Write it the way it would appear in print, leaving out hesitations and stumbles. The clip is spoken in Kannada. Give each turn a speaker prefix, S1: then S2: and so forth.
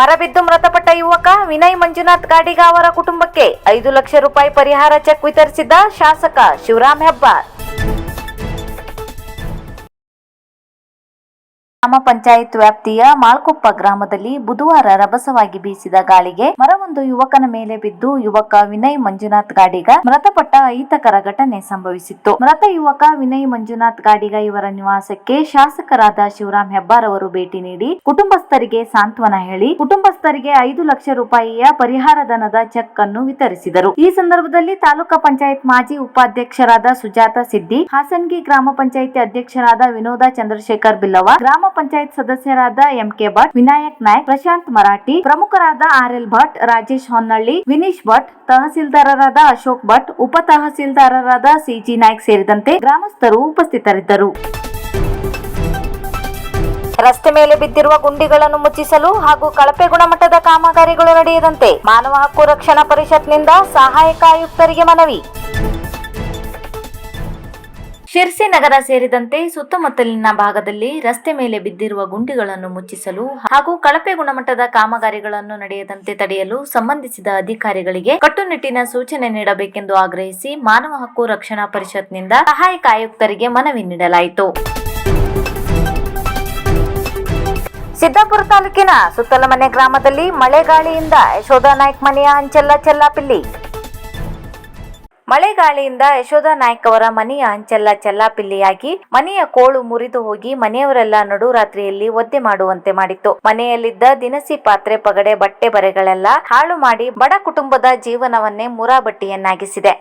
S1: ಮರ ಬಿದ್ದು ಮೃತಪಟ್ಟ ಯುವಕ ವಿನಯ್ ಮಂಜುನಾಥ್ ಗಾಡಿಗ ಅವರ ಕುಟುಂಬಕ್ಕೆ 5 ಲಕ್ಷ ರೂಪಾಯಿ ಪರಿಹಾರ ಚೆಕ್ ವಿತರಿಸಿದ ಶಾಸಕ ಶಿವರಾಮ್ ಹೆಬ್ಬಾರ್. ಗ್ರಾಮ ಪಂಚಾಯತ್ ವ್ಯಾಪ್ತಿಯ ಮಾಳ್ಕೊಪ್ಪ ಗ್ರಾಮದಲ್ಲಿ ಬುಧವಾರ ರಭಸವಾಗಿ ಬೀಸಿದ ಗಾಳಿಗೆ ಮರವೊಂದು ಯುವಕನ ಮೇಲೆ ಬಿದ್ದು ಯುವಕ ವಿನಯ್ ಮಂಜುನಾಥ್ ಗಾಡಿಗ ಮೃತಪಟ್ಟ ಅಹಿತಕರ ಘಟನೆ ಸಂಭವಿಸಿತ್ತು. ಮೃತ ಯುವಕ ವಿನಯ್ ಮಂಜುನಾಥ್ ಗಾಡಿಗ ಇವರ ನಿವಾಸಕ್ಕೆ ಶಾಸಕರಾದ ಶಿವರಾಮ್ ಹೆಬ್ಬಾರ್ ಅವರು ಭೇಟಿ ನೀಡಿ ಕುಟುಂಬಸ್ಥರಿಗೆ ಸಾಂತ್ವನ ಹೇಳಿ ಕುಟುಂಬಸ್ಥರಿಗೆ 5 ಲಕ್ಷ ರೂಪಾಯಿಯ ಪರಿಹಾರ ಧನದ ಚೆಕ್ ಅನ್ನು ವಿತರಿಸಿದರು. ಈ ಸಂದರ್ಭದಲ್ಲಿ ತಾಲೂಕಾ ಪಂಚಾಯತ್ ಮಾಜಿ ಉಪಾಧ್ಯಕ್ಷರಾದ ಸುಜಾತ ಸಿದ್ದಿ, ಹಾಸನಗಿ ಗ್ರಾಮ ಪಂಚಾಯತಿ ಅಧ್ಯಕ್ಷರಾದ ವಿನೋದ ಚಂದ್ರಶೇಖರ್ ಬಿಲ್ಲವ, ಗ್ರಾಮ ಪಂಚಾಯತ್ ಸದಸ್ಯರಾದ ಎಂಕೆ ಭಟ್, ವಿನಾಯಕ್ ನಾಯ್ಕ್, ಪ್ರಶಾಂತ್ ಮರಾಠಿ, ಪ್ರಮುಖರಾದ ಆರ್ಎಲ್ ಭಟ್, ರಾಜೇಶ್ ಹೊನ್ನಳ್ಳಿ, ವಿನೀಶ್ ಭಟ್, ತಹಸೀಲ್ದಾರರಾದ ಅಶೋಕ್ ಭಟ್, ಉಪ ತಹಸೀಲ್ದಾರರಾದ ಸಿಜಿ ನಾಯ್ಕ್ ಸೇರಿದಂತೆ ಗ್ರಾಮಸ್ಥರು ಉಪಸ್ಥಿತರಿದ್ದರು. ರಸ್ತೆ ಮೇಲೆ ಬಿದ್ದಿರುವ ಗುಂಡಿಗಳನ್ನು ಮುಚ್ಚಿಸಲು ಹಾಗೂ ಕಳಪೆ ಗುಣಮಟ್ಟದ ಕಾಮಗಾರಿಗಳು ನಡೆಯದಂತೆ ಮಾನವ ಹಕ್ಕು ರಕ್ಷಣಾ ಪರಿಷತ್ನಿಂದ ಸಹಾಯಕ ಆಯುಕ್ತರಿಗೆ ಮನವಿ. ಶಿರ್ಸಿ ನಗರ ಸೇರಿದಂತೆ ಸುತ್ತಮುತ್ತಲಿನ ಭಾಗದಲ್ಲಿ ರಸ್ತೆ ಮೇಲೆ ಬಿದ್ದಿರುವ ಗುಂಡಿಗಳನ್ನು ಮುಚ್ಚಿಸಲು ಹಾಗೂ ಕಳಪೆ ಗುಣಮಟ್ಟದ ಕಾಮಗಾರಿಗಳನ್ನು ನಡೆಯದಂತೆ ತಡೆಯಲು ಸಂಬಂಧಿಸಿದ ಅಧಿಕಾರಿಗಳಿಗೆ ಕಟ್ಟುನಿಟ್ಟಿನ ಸೂಚನೆ ನೀಡಬೇಕೆಂದು ಆಗ್ರಹಿಸಿ ಮಾನವ ಹಕ್ಕು ರಕ್ಷಣಾ ಪರಿಷತ್ನಿಂದ ಸಹಾಯಕ ಆಯುಕ್ತರಿಗೆ ಮನವಿ ನೀಡಲಾಯಿತು. ಸಿದ್ದಾಪುರ ತಾಲೂಕಿನ ಸುತ್ತಲಮನೆ ಗ್ರಾಮದಲ್ಲಿ ಮಳೆಗಾಳಿಯಿಂದ ಯಶೋಧ ನಾಯ್ಕ್ ಮನೆಯ ಹಂಚೆಲ್ಲ ಚೆಲ್ಲಾಪಿಲ್ಲಿ. ಮಳೆಗಾಳಿಯಿಂದ ಯಶೋಧ ನಾಯ್ಕ್ ಅವರ ಮನೆಯ ಹಂಚೆಲ್ಲ ಚೆಲ್ಲಾಪಿಲ್ಲಿಯಾಗಿ ಮನೆಯ ಕೋಳು ಮುರಿದು ಹೋಗಿ ಮನೆಯವರೆಲ್ಲ ನಡುರಾತ್ರಿಯಲ್ಲಿ ಒದ್ದೆ ಮಾಡುವಂತೆ ಮಾಡಿತ್ತು. ಮನೆಯಲ್ಲಿದ್ದ ದಿನಸಿ ಪಾತ್ರೆ, ಪಗಡೆ, ಬಟ್ಟೆ ಬರೆಗಳೆಲ್ಲ ಹಾಳು ಮಾಡಿ ಬಡ ಕುಟುಂಬದ ಜೀವನವನ್ನೇ ಮುರಾಬಟ್ಟಿಯನ್ನಾಗಿಸಿದೆ.